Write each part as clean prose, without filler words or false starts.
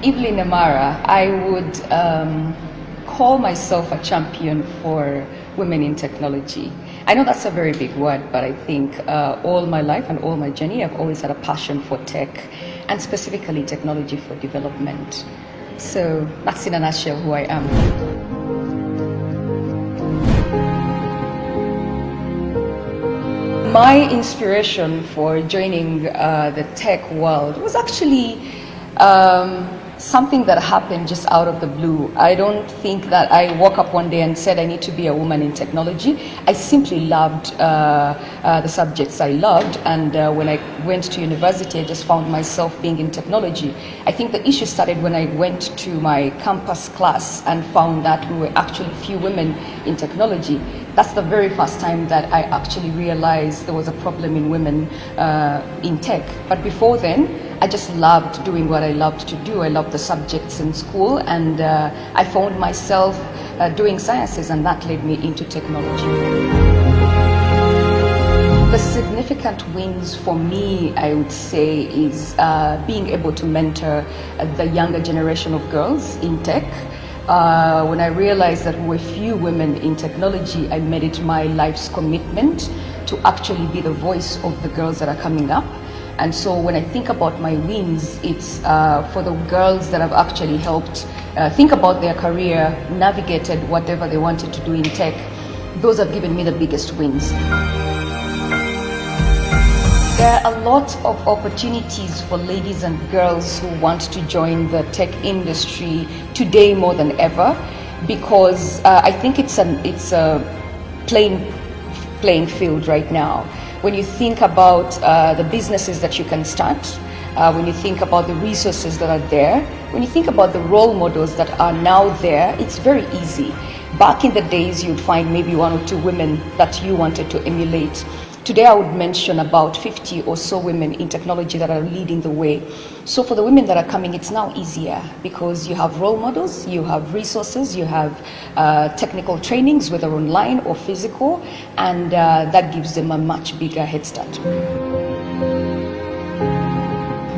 Evelyn Namara, I would call myself a champion for women in technology. I know that's a very big word, but I think all my life and all my journey, I've always had a passion for tech, and specifically technology for development. So that's in a nutshell who I am. My inspiration for joining the tech world was actually something that happened just out of the blue. I don't think that I woke up one day and said I need to be a woman in technology. I simply loved the subjects I loved, and when I went to university, I just found myself being in technology. I think the issue started when I went to my campus class and found that we were actually few women in technology. That's the very first time that I actually realized there was a problem in women in tech. But before then, I just loved doing what I loved to do. I loved the subjects in school, and I found myself doing sciences, and that led me into technology. The significant wins for me, I would say, is being able to mentor the younger generation of girls in tech. When I realized that we were few women in technology, I made it my life's commitment to actually be the voice of the girls that are coming up. And so when I think about my wins, it's for the girls that I've actually helped think about their career, navigated whatever they wanted to do in tech. Those have given me the biggest wins. There are a lot of opportunities for ladies and girls who want to join the tech industry today more than ever, because I think it's a playing field right now. When you think about the businesses that you can start, when you think about the resources that are there, when you think about the role models that are now there, it's very easy. Back in the days, you'd find maybe one or two women that you wanted to emulate. Today, I would mention about 50 or so women in technology that are leading the way. So for the women that are coming, it's now easier because you have role models, you have resources, you have technical trainings, whether online or physical, and that gives them a much bigger head start.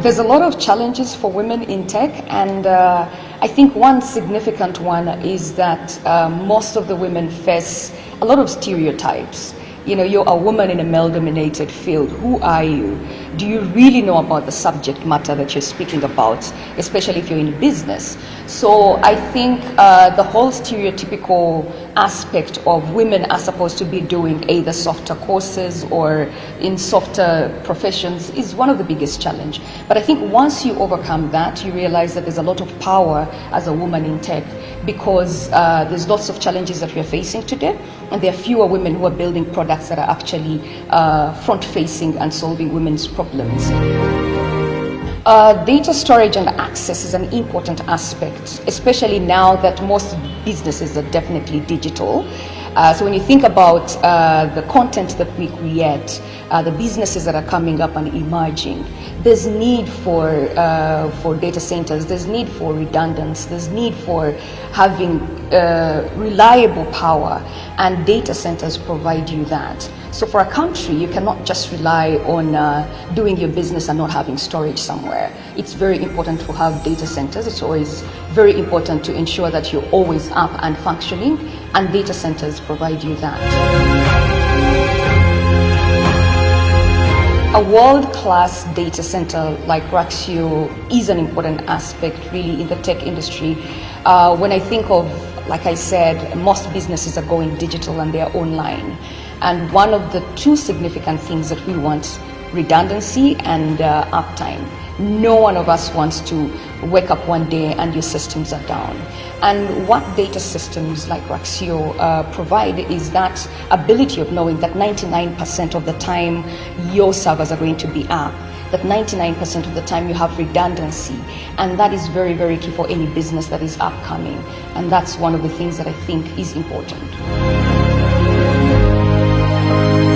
There's a lot of challenges for women in tech, and I think one significant one is that most of the women face a lot of stereotypes. You know, you're a woman in a male-dominated field. Who are you? Do you really know about the subject matter that you're speaking about, especially if you're in business? So I think the whole stereotypical aspect of women are supposed to be doing either softer courses or in softer professions is one of the biggest challenges. But I think once you overcome that, you realize that there's a lot of power as a woman in tech, because there's lots of challenges that we're facing today, and there are fewer women who are building products that are actually front-facing and solving women's problems. Data storage and access is an important aspect, especially now that most businesses are definitely digital. So when you think about the content that we create, the businesses that are coming up and emerging, there's need for data centers, there's need for redundancy, there's need for having reliable power, and data centers provide you that. So for a country, you cannot just rely on doing your business and not having storage somewhere. It's very important to have data centers. It's always very important to ensure that you're always up and functioning, and data centers provide you that. A world-class data center like Raxio is an important aspect really in the tech industry. When I think of, like I said, most businesses are going digital and they're online. And one of the two significant things that we want, redundancy and uptime. No one of us wants to wake up one day and your systems are down. And what data systems like Raxio provide is that ability of knowing that 99% of the time your servers are going to be up, that 99% of the time you have redundancy, and that is very, very key for any business that is upcoming. And that's one of the things that I think is important.